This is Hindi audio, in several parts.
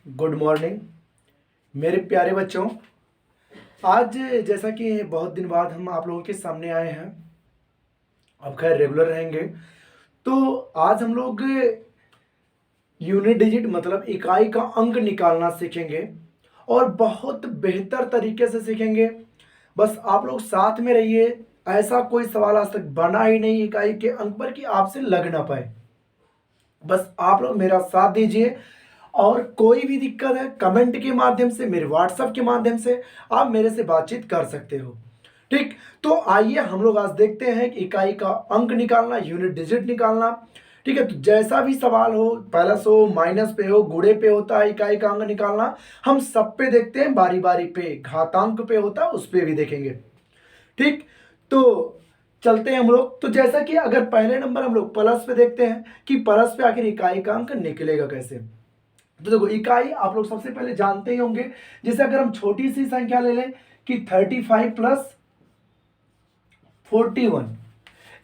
गुड मॉर्निंग मेरे प्यारे बच्चों। आज जैसा कि बहुत दिन बाद हम आप लोगों के सामने आए हैं, अब खैर रेगुलर रहेंगे। तो आज हम लोग यूनिट डिजिट मतलब इकाई का अंक निकालना सीखेंगे और बहुत बेहतर तरीके से सीखेंगे। बस आप लोग साथ में रहिए। ऐसा कोई सवाल आज तक बना ही नहीं इकाई के अंक पर कि आपसे लग ना पाए। बस आप लोग मेरा साथ दीजिए और कोई भी दिक्कत है कमेंट के माध्यम से, मेरे व्हाट्सएप के माध्यम से आप मेरे से बातचीत कर सकते हो। ठीक, तो आइए हम लोग आज देखते हैं कि इकाई का अंक निकालना, यूनिट डिजिट निकालना। ठीक है, तो जैसा भी सवाल हो, प्लस हो, माइनस पे हो, गुणे पे होता है इकाई का अंक निकालना, हम सब पे देखते हैं बारी बारी पे। घातांक पे होता है उस पे भी देखेंगे। ठीक, तो चलते हैं हम लोग। तो जैसा कि अगर पहले नंबर हम लोग प्लस पे देखते हैं कि प्लस पे आखिर इकाई का अंक निकलेगा कैसे। तो देखो, इकाई आप लोग सबसे पहले जानते ही होंगे। जैसे अगर हम छोटी सी संख्या ले लें कि 35 प्लस 41,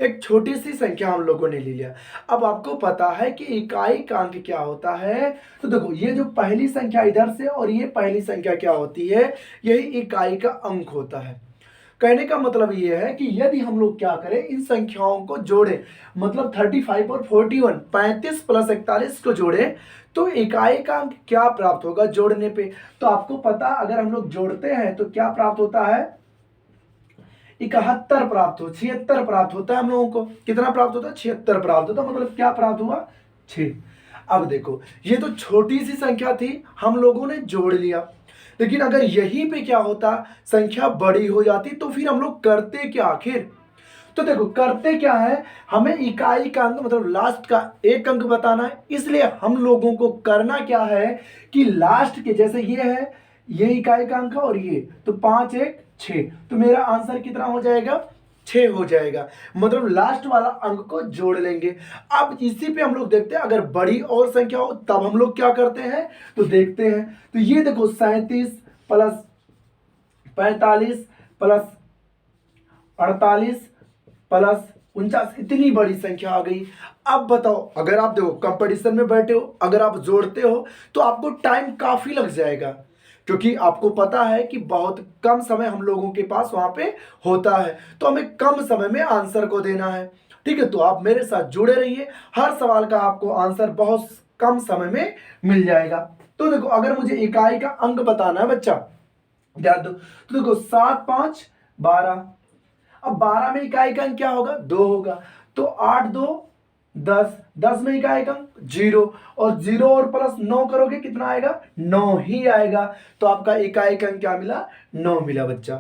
एक छोटी सी संख्या हम लोगों ने ले लिया। अब आपको पता है कि इकाई का अंक क्या होता है। तो देखो, ये जो पहली संख्या इधर से और ये पहली संख्या क्या होती है, यही इकाई का अंक होता है। कहने का मतलब ये है कि यदि हम लोग क्या करें, इन संख्याओं को जोड़े, मतलब 35 और 41, 35 प्लस 41 को जोड़े, तो इकाई का अंक क्या प्राप्त होगा जोड़ने पे। तो आपको पता, अगर हम लोग जोड़ते हैं तो क्या प्राप्त होता है, 71 प्राप्त हो, 76 प्राप्त होता है। हम लोगों को कितना प्राप्त होता है, 76 प्राप्त होता है। मतलब क्या प्राप्त हुआ, 6। अब देखो, ये तो छोटी सी संख्या थी, हम लोगों ने जोड़ लिया। लेकिन अगर यहीं पे क्या होता, संख्या बड़ी हो जाती, तो फिर हम लोग करते क्या आखिर। तो देखो, करते क्या है, हमें इकाई का अंक मतलब लास्ट का एक अंक बताना है। इसलिए हम लोगों को करना क्या है कि लास्ट के, जैसे ये है, ये इकाई का अंक है और ये, तो 5 1 6, तो मेरा आंसर कितना हो जाएगा, 6 हो जाएगा। मतलब लास्ट वाला अंक को जोड़ लेंगे। अब इसी पे हम लोग देखते हैं, अगर बड़ी और संख्या हो तब हम लोग क्या करते हैं, तो देखते हैं। तो ये देखो, 37 प्लस 45 प्लस 48 प्लस 49, इतनी बड़ी संख्या आ गई। अब बताओ, अगर आप देखो कंपटीशन में बैठे हो, अगर आप जोड़ते हो तो आपको टाइम काफी लग जाएगा, क्योंकि आपको पता है कि बहुत कम समय हम लोगों के पास वहां पे होता है। तो हमें कम समय में आंसर को देना है। ठीक है, तो आप मेरे साथ जुड़े रहिए, हर सवाल का आपको आंसर बहुत कम समय में मिल जाएगा। तो देखो, अगर मुझे इकाई का अंक बताना है बच्चा, ध्यान दो। तो देखो, 7 5 12। अब 12 में इकाई का अंक क्या होगा, 2 होगा। तो 8 2 10, 10 में इकाई का अंक 0, और 0 और प्लस 9 करोगे कितना आएगा, 9 ही आएगा। तो आपका इकाई का अंक क्या मिला, 9 मिला बच्चा।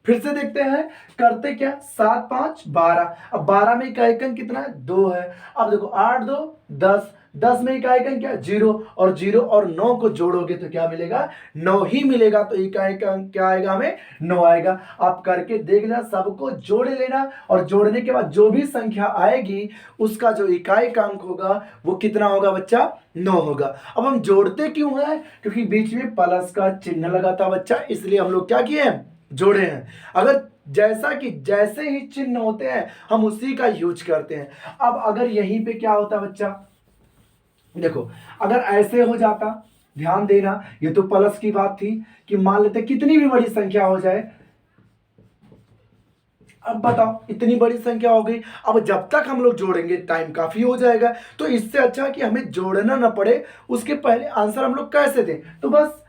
फिर से देखते हैं, करते क्या, 7 5 12। अब 12 में इकाई का अंक कितना है, 2 है। अब देखो, 8 2 10, 10 में इकाई का अंक क्या, 0, और 0 और 9 को जोड़ोगे तो क्या मिलेगा, 9 ही मिलेगा। तो इकाई का अंक क्या आएगा, हमें 9 आएगा। आप करके देख लेना, सबको जोड़ लेना, और जोड़ने के बाद जो भी संख्या आएगी उसका जो इकाई का अंक होगा वो कितना होगा बच्चा, 9 होगा। अब हम जोड़ते क्यों हैं, क्योंकि बीच में प्लस का चिन्ह लगा था बच्चा, इसलिए हम लोग क्या किए हैं, जोड़े हैं। अगर जैसा कि जैसे ही चिन्ह होते हैं हम उसी का यूज करते हैं। अब अगर यहीं पे क्या होता बच्चा, देखो, अगर ऐसे हो जाता, ध्यान देना, ये तो प्लस की बात थी कि मान लेते कितनी भी बड़ी संख्या हो जाए। अब बताओ, इतनी बड़ी संख्या हो गई, अब जब तक हम लोग जोड़ेंगे टाइम काफी हो जाएगा। तो इससे अच्छा कि हमें जोड़ना ना पड़े, उसके पहले आंसर हम लोग कैसे दें। तो बस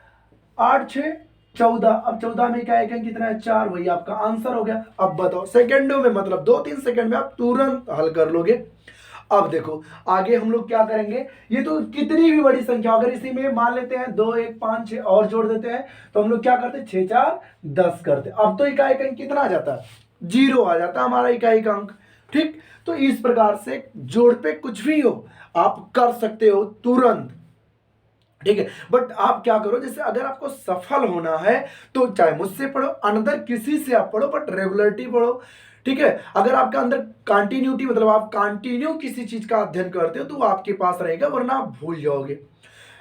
8 6 14। अब 14 में क्या है, कितना है, 4, वही आपका आंसर हो गया। अब बताओ, सेकंडों में, मतलब 2 3 सेकंड में आप तुरंत हल कर लोगे। अब देखो, आगे हम लोग क्या करेंगे, ये तो कितनी भी बड़ी संख्या, अगर इसी में मान लेते हैं 2 1 5 6 और जोड़ देते हैं, तो हम लोग क्या करते हैं, 6 4 10 करते। अब तो इकाई का अंक कितना आ जाता है, 0 आ जाता है हमारा इकाई का अंक। ठीक, तो इस प्रकार से जोड़ पे कुछ भी हो आप कर सकते हो तुरंत। ठीक है, बट आप क्या करो, जैसे अगर आपको सफल होना है तो चाहे मुझसे पढ़ो, अनदर किसी से आप पढ़ो, बट रेगुलरिटी पढ़ो। ठीक है, अगर आपका अंदर कंटिन्यूटी, मतलब आप कंटिन्यू किसी चीज का अध्ययन करते हो तो वो आपके पास रहेगा, वरना आप भूल जाओगे।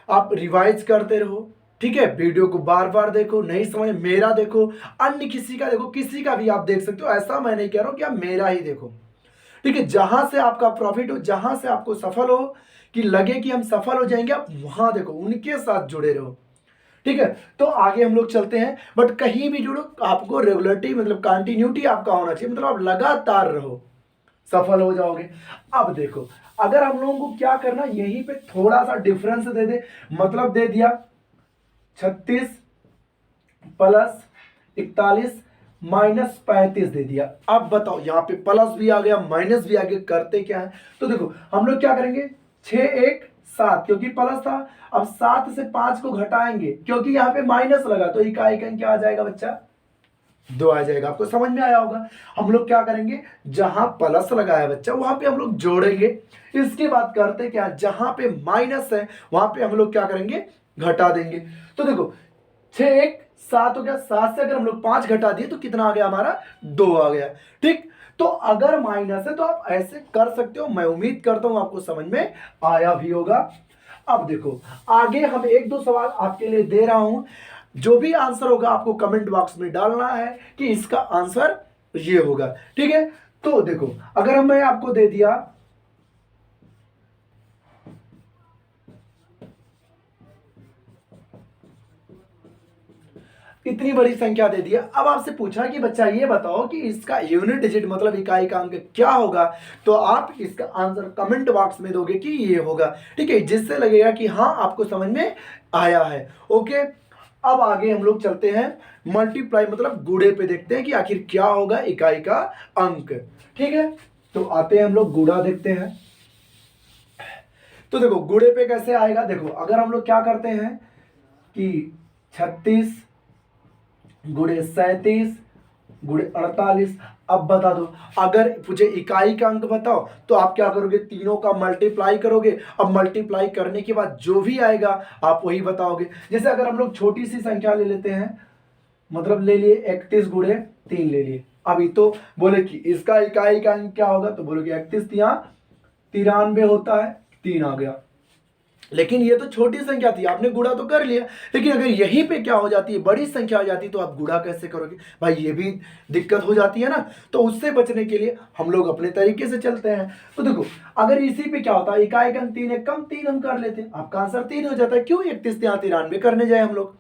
आप रिवाइज करते रहो। ठीक है, वीडियो को बार बार देखो, नहीं समझ मेरा देखो, अन्य किसी का देखो, किसी का भी आप देख सकते हो। ऐसा मैं नहीं कह रहा हूं कि आप मेरा ही देखो। ठीक है, जहां से आपका प्रॉफिट हो, जहां से आपको सफल हो, कि लगे कि हम सफल हो जाएंगे, आप वहां देखो उनके साथ जुड़े रहो। ठीक है, तो आगे हम लोग चलते हैं, बट कहीं भी जुड़ो आपको रेगुलरिटी मतलब कंटिन्यूटी आपका होना चाहिए, मतलब आप लगातार रहो, सफल हो जाओगे। अब देखो अगर हम लोगों को क्या करना, यहीं पे थोड़ा सा डिफरेंस दे दे, मतलब दे दिया 36 प्लस 41 माइनस 35 दे दिया। अब बताओ यहाँ पे प्लस भी आ गया माइनस भी आ गया, करते क्या है, तो देखो हम लोग क्या करेंगे, 6 1 7 क्योंकि प्लस था, अब 7 से 5 को घटाएंगे क्योंकि यहाँ पे माइनस लगा, तो इकाई का क्या आ जाएगा बच्चा, 2 आ जाएगा। आपको समझ में आया होगा। हम लोग क्या करेंगे, जहां प्लस लगाया बच्चा वहां पे हम लोग जोड़ेंगे, इसके बाद करते क्या, जहां पे माइनस है वहां पे हम लोग क्या करेंगे, घटा देंगे। तो देखो 6 1 7 हो गया, 7 से अगर हम लोग 5 घटा दिए तो कितना आ गया हमारा, 2 आ गया। ठीक, तो अगर माइनस है तो आप ऐसे कर सकते हो, मैं उम्मीद करता हूं आपको समझ में आया भी होगा। अब देखो आगे हम एक दो सवाल आपके लिए दे रहा हूं, जो भी आंसर होगा आपको कमेंट बॉक्स में डालना है कि इसका आंसर ये होगा। ठीक है, तो देखो अगर मैं आपको दे दिया, इतनी बड़ी संख्या दे दिया, अब आपसे पूछा कि बच्चा ये बताओ कि इसका यूनिट डिजिट मतलब इकाई का अंक क्या होगा, तो आप इसका आंसर कमेंट बॉक्स में दोगे कि ये होगा। ठीक है, जिससे लगेगा कि हाँ आपको समझ में आया है। ओके, अब आगे हम लोग चलते हैं मल्टीप्लाई मतलब गुणे पे, देखते हैं कि आखिर क्या होगा इकाई का अंक। ठीक है, तो आते हैं हम लोग गुणा देखते हैं। तो देखो गुणे पे कैसे आएगा, देखो अगर हम लोग क्या करते हैं कि 36 गुणे 37 गुणे 48। अब बता दो, अगर पूछे इकाई का अंक बताओ तो आप क्या करोगे, तीनों का मल्टीप्लाई करोगे। अब मल्टीप्लाई करने के बाद जो भी आएगा आप वही बताओगे। जैसे अगर हम लोग छोटी सी संख्या ले लेते हैं, मतलब ले लिए 31 गुणे 3 ले लिए, अभी तो बोले कि इसका इकाई का अंक क्या होगा, तो बोलोगे 31 यहाँ 93 होता है, 3 आ गया। लेकिन ये तो छोटी संख्या थी, आपने गुणा तो कर लिया, लेकिन अगर यहीं पे क्या हो जाती है, बड़ी संख्या हो जाती है, तो आप गुणा कैसे करोगे भाई, ये भी दिक्कत हो जाती है ना। तो उससे बचने के लिए हम लोग अपने तरीके से चलते हैं। तो देखो अगर इसी पे क्या होता है, इकाई का अंक 3 है, कम 3 हम कर लेते हैं, आपका आंसर 3 हो जाता है। क्यों 31 यहाँ 93 करने जाए हम लोग।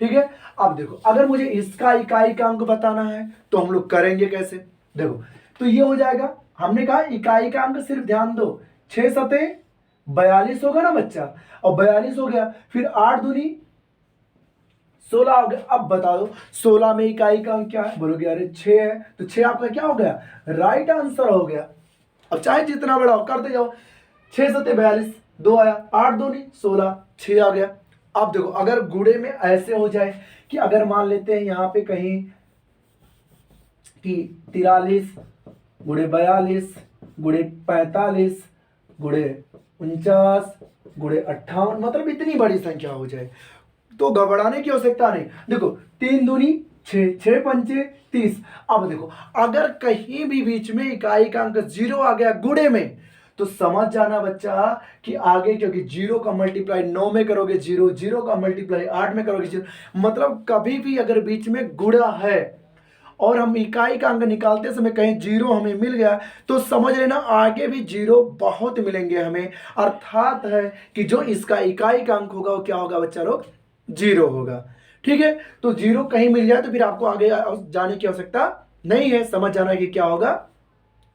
ठीक है, अब देखो अगर मुझे इसका इकाई का अंक बताना है तो हम लोग करेंगे कैसे, देखो तो ये हो जाएगा, हमने कहा इकाई का अंक सिर्फ ध्यान दो, 6 सते 42 होगा ना बच्चा, और 42 हो गया, फिर 8 दूनी 16 हो गया। अब बता दो 16 में इकाई का अंक क्या है, बोलोगे अरे 6 है, तो 6 आपका क्या हो गया, राइट आंसर हो गया। अब चाहे जितना बड़ा हो करते जाओ, 6 सते 42, 2 आया, 8 दूनी 16, 6 आ गया। अब देखो अगर गुणे में ऐसे हो जाए कि अगर मान लेते हैं यहाँ पे कहीं कि 43 गुणे 42 गुणे 45 गुणे 49 गुणे 58, मतलब इतनी बड़ी संख्या हो जाए तो घबराने की आवश्यकता नहीं। देखो 3 दूनी 6, 6 पंचे 30। अब देखो अगर कहीं भी बीच में इकाई का अंक 0 आ गया गुणे में, तो समझ जाना बच्चा कि आगे, क्योंकि 0 का मल्टीप्लाई 9 में करोगे 0, 0 का मल्टीप्लाई 8 में करोगे 0, मतलब कभी भी अगर बीच में गुणा है और हम इकाई का अंक निकालते समय कहीं 0 हमें मिल गया, तो समझ लेना आगे भी 0 बहुत मिलेंगे हमें। अर्थात है कि जो इसका इकाई का अंक होगा वो क्या होगा बच्चा लोग, 0 होगा। ठीक है, तो 0 कहीं मिल जाए तो फिर आपको आगे जाने की आवश्यकता नहीं है, समझ जाना कि क्या होगा,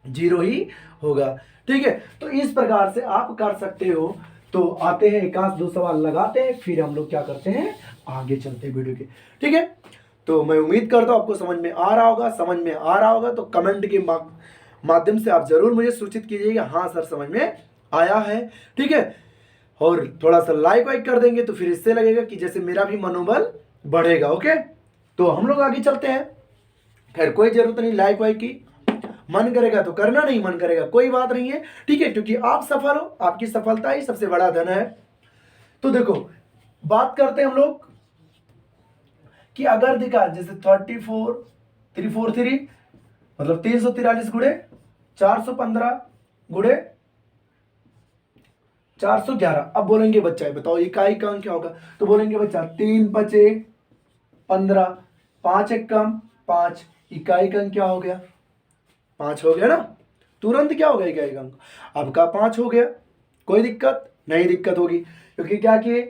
0 ही होगा। ठीक है, तो इस प्रकार से आप कर सकते हो। तो आते हैं एक आध दो सवाल लगाते हैं, फिर हम लोग क्या करते हैं, आगे चलते हैं वीडियो के। ठीक है, तो मैं उम्मीद करता हूं आपको समझ में आ रहा होगा। समझ में आ रहा होगा तो कमेंट के माध्यम से आप जरूर मुझे सूचित कीजिएगा, हाँ सर समझ में आया है। ठीक है, और थोड़ा सा लाइक वाइक कर देंगे तो फिर इससे लगेगा कि जैसे मेरा भी मनोबल बढ़ेगा। ओके, तो हम लोग आगे चलते हैं। खैर कोई जरूरत नहीं लाइक वाइक की, मन करेगा तो करना, नहीं मन करेगा कोई बात नहीं है। ठीक है, क्योंकि आप सफल हो, आपकी सफलता ही सबसे बड़ा धन है। तो देखो बात करते हैं हम लोग कि अगर दिखा जैसे 34 343 मतलब 343 गुणे 415 गुणे 411। अब बोलेंगे बच्चा बताओ इकाई का अंक क्या होगा, तो बोलेंगे बच्चा 3 5 15, 5 1 कम 5, इकाई का अंक क्या हो गया, 5 हो गया ना, तुरंत क्या हो गया इकाई का अंक आपका 5 हो गया, कोई दिक्कत नहीं दिक्कत होगी, क्योंकि क्या किए,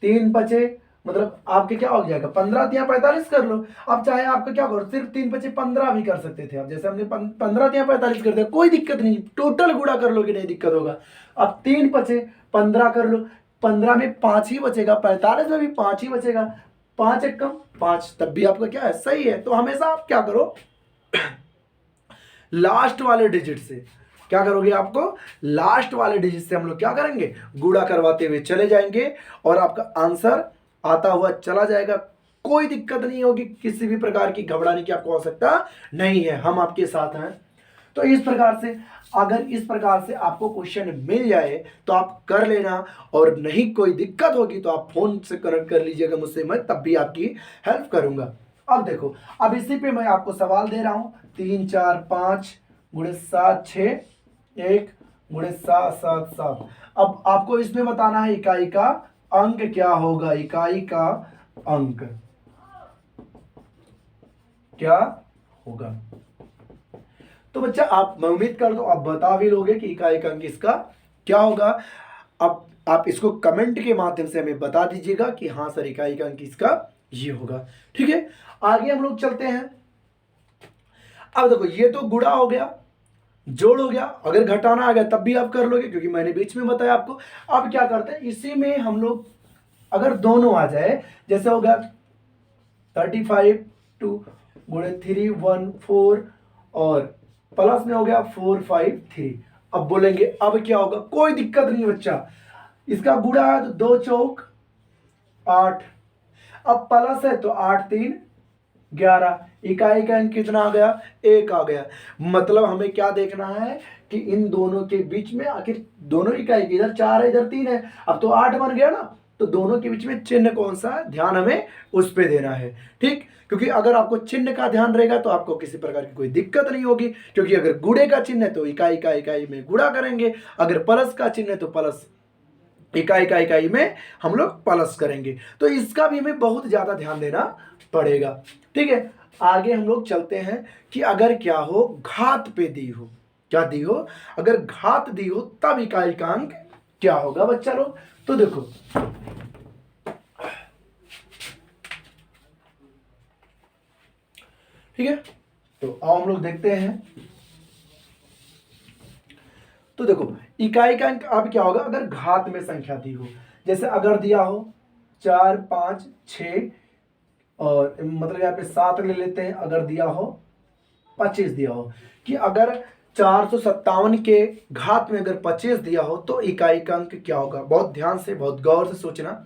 3 बचे, मतलब आपके क्या हो जाएगा 15 तिया 45 कर लो। अब चाहे आपका क्या करो, सिर्फ 3 बचे 15 भी कर सकते थे आप, जैसे हमने 15 तिया 45 कर दिया, कोई दिक्कत नहीं, टोटल गुणा कर लो कि नहीं दिक्कत होगा। अब 3 बचे 15 कर लो, 15 में 5 ही बचेगा, 45 में भी 5 ही बचेगा, 5 एक कम 5, तब भी आपका क्या है सही है। तो हमेशा आप क्या करो, लास्ट वाले डिजिट से क्या करोगे, आपको लास्ट वाले डिजिट से हम लोग क्या करेंगे, गुणा करवाते हुए चले जाएंगे और आपका आंसर आता हुआ चला जाएगा। कोई दिक्कत नहीं होगी, किसी भी प्रकार की घबराने की आपको आवश्यकता नहीं है, हम आपके साथ हैं। तो इस प्रकार से अगर इस प्रकार से आपको क्वेश्चन मिल जाए तो आप कर लेना, और नहीं कोई दिक्कत होगी तो आप फोन से कनेक्ट कर लीजिएगा मुझसे, मैं तब भी आपकी हेल्प करूंगा। अब देखो, अब इसी पे मैं आपको सवाल दे रहा हूं, 3 4 5 गुणे 7 6 1 गुणे 7 7 7। अब आपको इसमें बताना है इकाई का अंक क्या होगा, इकाई का अंक क्या होगा। तो बच्चा आप, मैं उम्मीद कर दो आप बता भी लोगे कि इकाई का अंक इसका क्या होगा। अब आप इसको कमेंट के माध्यम से हमें बता दीजिएगा कि हाँ सर इकाई का अंक इसका ये होगा। ठीक है, आगे हम लोग चलते हैं। अब देखो ये तो गुणा हो गया, जोड़ हो गया, अगर घटाना आ गया तब भी आप कर लोगे क्योंकि मैंने बीच में बताया आपको। अब क्या करते हैं, इसी में हम लोग अगर दोनों आ जाए, जैसे हो गया 35 2 गुणे 3 1 4 और प्लस में हो गया 4 5 3। अब बोलेंगे अब क्या होगा, कोई दिक्कत नहीं बच्चा, इसका गुणा है तो 2 चौक 8, अब प्लस है तो 8 3 11, इकाई का अंक कितना आ गया, 1 आ गया। मतलब हमें क्या देखना है कि इन दोनों के बीच में आखिर दोनों इकाई की, इधर 4 है इधर 3 है, अब तो 8 बन गया ना, तो दोनों के बीच में चिन्ह कौन सा है, ध्यान हमें उस पे देना है। ठीक, क्योंकि अगर आपको चिन्ह का ध्यान रहेगा तो आपको किसी प्रकार की कोई दिक्कत नहीं होगी, क्योंकि अगर गुणे का चिन्ह है तो इकाई का इकाई में गुणा करेंगे, अगर प्लस का चिन्ह है तो प्लस इकाई का इकाई में हम लोग प्लस करेंगे। तो इसका भी हमें बहुत ज्यादा ध्यान देना पड़ेगा। ठीक है, आगे हम लोग चलते हैं कि अगर क्या हो, घात पे दी हो, क्या दी हो, अगर घात दी हो तब इकाई का अंक क्या होगा बच्चा लोग। तो देखो ठीक है, तो आओ हम लोग देखते हैं। तो देखो इकाई का अंक अब क्या होगा, अगर घात में संख्या दी हो, जैसे अगर दिया हो 4 5 6 और मतलब यहाँ पे 7 ले लेते हैं, अगर दिया हो 25 दिया हो, कि अगर 457 के घात में अगर 25 दिया हो तो इकाई का अंक क्या होगा। बहुत ध्यान से बहुत गौर से सोचना।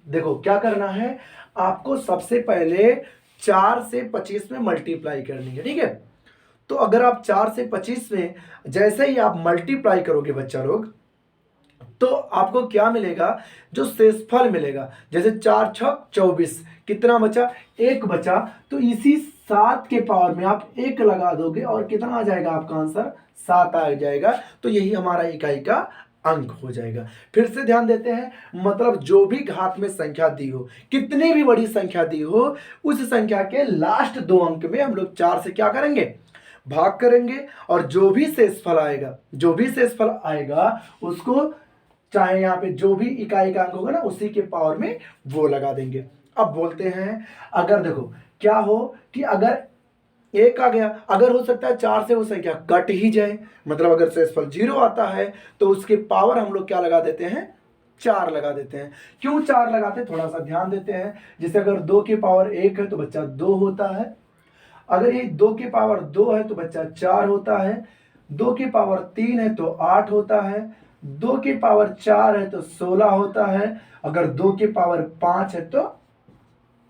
देखो क्या करना है, आपको सबसे पहले 4 से 25 में मल्टीप्लाई करनी है। ठीक है, तो अगर आप 4 से 25 में जैसे ही आप मल्टीप्लाई करोगे बच्चा लोग, तो आपको क्या मिलेगा, जो शेषफल मिलेगा, जैसे 4 छक 24, कितना बचा, 1 बचा, तो इसी 7 के पावर में आप 1 लगा दोगे और कितना आ जाएगा आपका आंसर, 7 आ जाएगा। तो यही हमारा इकाई का अंक हो जाएगा। फिर से ध्यान देते हैं, मतलब जो भी घात में संख्या दी हो, कितनी भी बड़ी संख्या दी हो, उस संख्या के लास्ट 2 अंक में हम लोग 4 से क्या करेंगे, भाग करेंगे, और जो भी शेषफल आएगा, जो भी शेषफल आएगा उसको, चाहे यहाँ पे जो भी इकाई का अंक होगा ना उसी के पावर में वो लगा देंगे। अब बोलते हैं, अगर देखो क्या हो कि अगर 1 आ गया, अगर हो सकता है 4 से वो संख्या कट ही जाए, मतलब अगर शेषफल 0 आता है तो उसके पावर हम लोग क्या लगा देते हैं, 4 लगा देते हैं। क्यों 4 लगाते हैं, थोड़ा सा ध्यान देते हैं। जैसे अगर 2 के पावर 1 है तो बच्चा 2 होता है, अगर ये 2 के पावर 2 है तो बच्चा 4 होता है, 2 के पावर 3 है तो 8 होता है, 2 के पावर 4 है तो 16 होता है, अगर 2 के पावर 5 है तो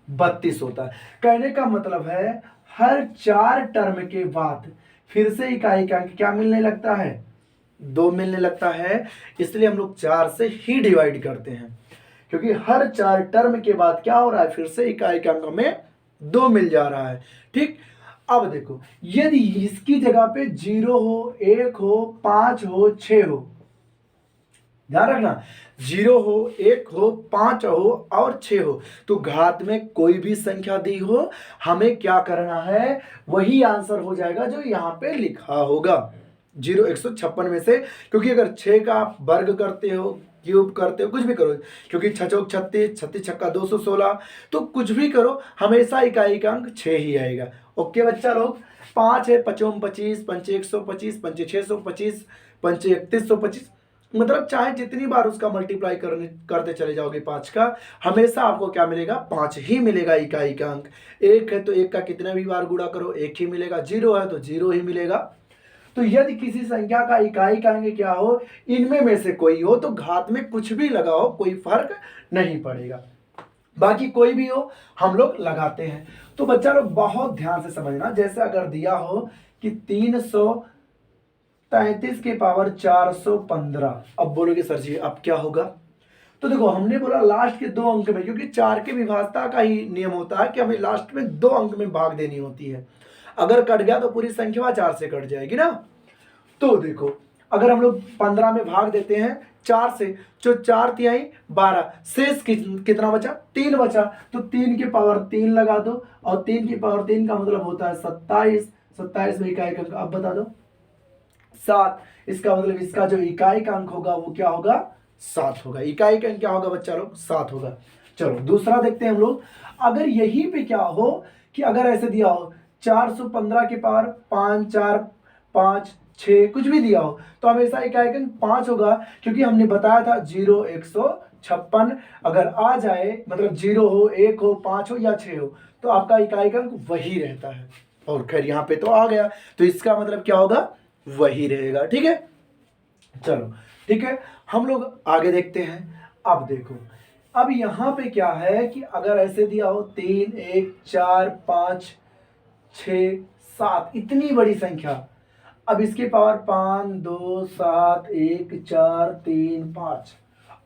32 होता है। कहने का मतलब है हर 4 टर्म के बाद फिर से इकाई का अंक क्या मिलने लगता है, 2 मिलने लगता है। इसलिए हम लोग 4 से ही डिवाइड करते हैं, क्योंकि हर 4 टर्म के बाद क्या हो रहा है, फिर से इकाई का अंक हमें 2 मिल जा रहा है। ठीक, अब देखो यदि इसकी जगह पे 0 हो, 1 हो, 5 हो, 6 हो, ध्यान रखना, 0 हो, 1 हो, 5 हो और 6 हो, तो घात में कोई भी संख्या दी हो, हमें क्या करना है, वही आंसर हो जाएगा जो यहाँ पे लिखा होगा 156 में से। क्योंकि अगर 6 का आप वर्ग करते हो क्यूब करते हो, कुछ भी करो, क्योंकि 6 चौक 36, 36 छक्का 216, तो कुछ भी करो हमेशा इकाई का अंक 6 ही आएगा। ओके बच्चा लोग, 5 है, 5 25, 5 125, 5 625, 5 3125, मतलब चाहे जितनी बार उसका मल्टीप्लाई करते चले जाओगे 5 का, हमेशा आपको क्या मिलेगा, 5 ही मिलेगा इकाई का अंक। 1 है तो 1 का कितना भी बार गुणा करो 1 ही मिलेगा, 0 है तो 0 ही मिलेगा। तो यदि किसी संख्या का इकाई का अंक क्या हो, इनमें में से कोई हो, तो घात में कुछ भी लगाओ कोई फर्क नहीं पड़ेगा, बाकी कोई भी हो हम लोग लगाते हैं। तो बच्चा लोग बहुत ध्यान से समझना, जैसे अगर दिया हो कि 333 के पावर 415, अब बोलोगे सर जी अब क्या होगा, तो देखो हमने बोला लास्ट के 2 अंक में, क्योंकि 4 के विभाजता का ही नियम होता है कि हमें लास्ट में 2 अंक में भाग देनी होती है। अगर कट गया तो पूरी संख्या 4 से कट जाएगी ना। तो देखो अगर हम लोग 15 में भाग देते हैं 4 से, जो 4 तिहाई 12, शेष कितना बचा, 3 बचा, तो 3 की पावर 3 लगा दो, और 3 की पावर 3 का मतलब होता है 27, 27 में इकाई का अंक अब बता दो 7, इसका मतलब इसका जो इकाई का अंक होगा वो क्या होगा, 7 होगा। इकाई का अंक क्या होगा बच्चा लोग, 7 होगा। चलो दूसरा देखते हैं हम लोग, अगर यहीं पे क्या हो कि अगर ऐसे दिया हो 415 के पावर 5 4 5 6 कुछ भी दिया हो, तो हमेशा इकाई का अंक 5 होगा, क्योंकि हमने बताया था 0 156 अगर आ जाए, मतलब 0 हो 1 हो 5 हो या 6 हो, तो आपका इकाई का अंक वही रहता है। और खैर यहाँ पे तो आ गया, तो इसका मतलब क्या होगा, वही रहेगा। ठीक है, चलो ठीक है, हम लोग आगे देखते हैं। अब देखो, अब यहां पे क्या है कि अगर ऐसे दिया हो 3 1 4 5 6 7, इतनी बड़ी संख्या, अब इसके पावर 5 2 7 1 4 3 5,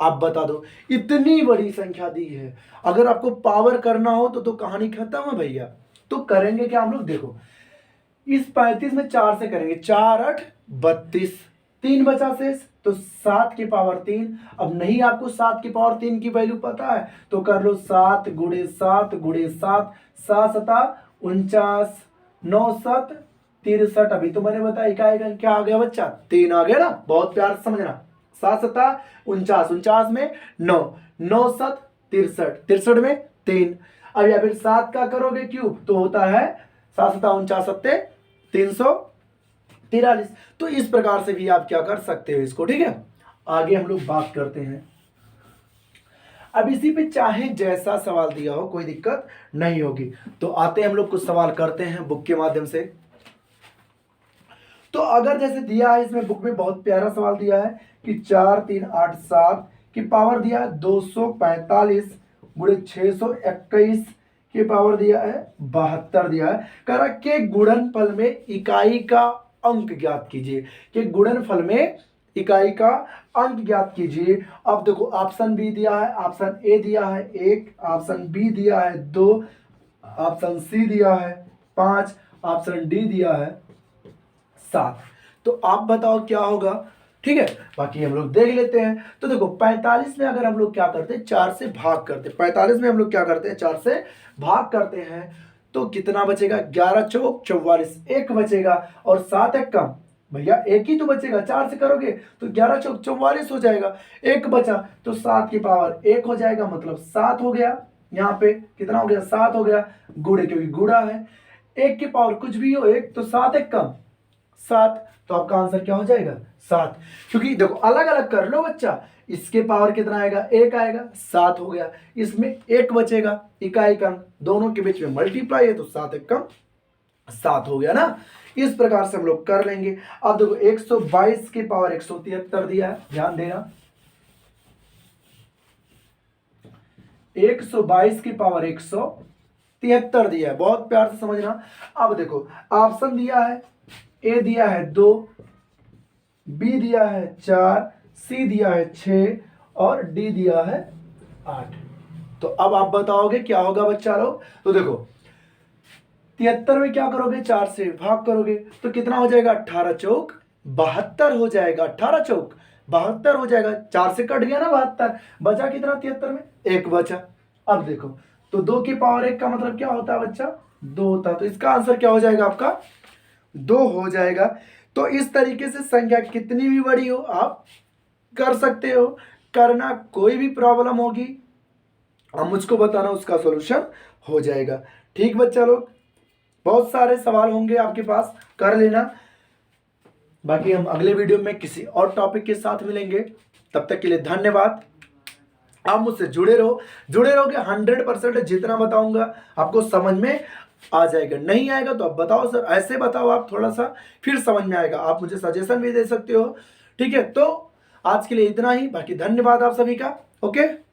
आप बता दो इतनी बड़ी संख्या दी है, अगर आपको पावर करना हो तो कहानी खत्म है भैया। तो करेंगे क्या हम लोग, देखो इस 35 में 4 से करेंगे, 4 8 32, 3 बचा शेष, तो 7 की पावर 3। अब नहीं आपको 7 की पावर 3 की वैल्यू पता है, तो कर लो 7 गुणे 7 गुणे 7, 7 सता 49, 9 7 63, अभी तो मैंने बताया इकाई का क्या आ गया बच्चा, 3 आ गया ना, बहुत प्यार से समझना। 7 सता 49, 49 में 9, 9 7 63, 63 में 3, अब या फिर 7 का करोगे क्यूब तो होता है 7 सता 49 सत्ते 343। तो इस प्रकार से भी आप क्या कर सकते हो इसको। ठीक है, आगे हम लोग बात करते हैं। अब इसी पे चाहे जैसा सवाल दिया हो कोई दिक्कत नहीं होगी। तो आते हैं हम लोग कुछ सवाल करते हैं बुक के माध्यम से। तो अगर जैसे दिया है इसमें बुक में बहुत प्यारा सवाल दिया है कि 4 3 8 7 की पावर दिया है 245 गुणे 621 की पावर दिया है 72 दिया है, कह रहा के गुणनफल में इकाई का अंक ज्ञात कीजिए, कि गुणनफल में इकाई का अंक ज्ञात कीजिए। अब देखो ऑप्शन बी दिया है, ऑप्शन ए दिया है 1, ऑप्शन बी दिया है 2, ऑप्शन सी दिया है 5, ऑप्शन डी दिया है 7। तो आप बताओ क्या होगा। ठीक है, बाकी हम लोग देख लेते हैं। तो देखो 45 में अगर हम लोग क्या करते हैं 4 से भाग करते हैं, 45 में हम लोग क्या करते हैं 4 से भाग करते हैं, तो कितना बचेगा, 11 चौक 44, 1 बचेगा, और 7 एक कम भैया 1 ही तो बचेगा, 4 से करोगे तो 11 चौक 44 हो जाएगा, 1 बचा तो 7 की पावर 1 हो जाएगा, मतलब 7 हो गया। यहाँ पे कितना हो गया, 7 हो गया, गुणे क्योंकि गुणा है, 1 की पावर कुछ भी हो 1, तो 7 एक कम 7, तो आपका आंसर क्या हो जाएगा 7। क्योंकि देखो अलग अलग कर लो बच्चा, इसके पावर कितना आएगा 1 आएगा, 7 हो गया, इसमें 1 बचेगा इकाई का अंक, दोनों के बीच में मल्टीप्लाई है तो 7 एक कम 7 हो गया ना। इस प्रकार से हम लोग कर लेंगे। अब देखो 122 के पावर 173 दिया है, ध्यान देना 122 की पावर 173 दिया है, बहुत प्यार से समझना। अब देखो ऑप्शन दिया है, ए दिया है 2, बी दिया है 4, सी दिया है 6 और डी दिया है 8। तो अब आप बताओगे क्या होगा बच्चा लोग। तो देखो 73 में क्या करोगे, 4 से भाग करोगे तो कितना हो जाएगा, 18 चौक 72 हो जाएगा, 18 चौक 72 हो जाएगा, 4 से कट गया ना 72, बचा कितना 73 में 1 बचा। अब देखो तो 2 की पावर 1 का मतलब क्या होता है बच्चा, 2 होता है, तो इसका आंसर क्या हो जाएगा आपका 2 हो जाएगा। तो इस तरीके से संख्या कितनी भी बड़ी हो आप कर सकते हो, करना, कोई भी प्रॉब्लम होगी अब मुझको बताना, उसका सॉल्यूशन हो जाएगा। ठीक बच्चा लोग, बहुत सारे सवाल होंगे आपके पास, कर लेना। बाकी हम अगले वीडियो में किसी और टॉपिक के साथ मिलेंगे, तब तक के लिए धन्यवाद। आप मुझसे जुड़े रहोगे 100%, जितना बताऊंगा आपको समझ में आ जाएगा। नहीं आएगा तो आप बताओ सर, ऐसे बताओ आप थोड़ा सा, फिर समझ में आएगा। आप मुझे सजेशन भी दे सकते हो। ठीक है, तो आज के लिए इतना ही, बाकी धन्यवाद आप सभी का। ओके।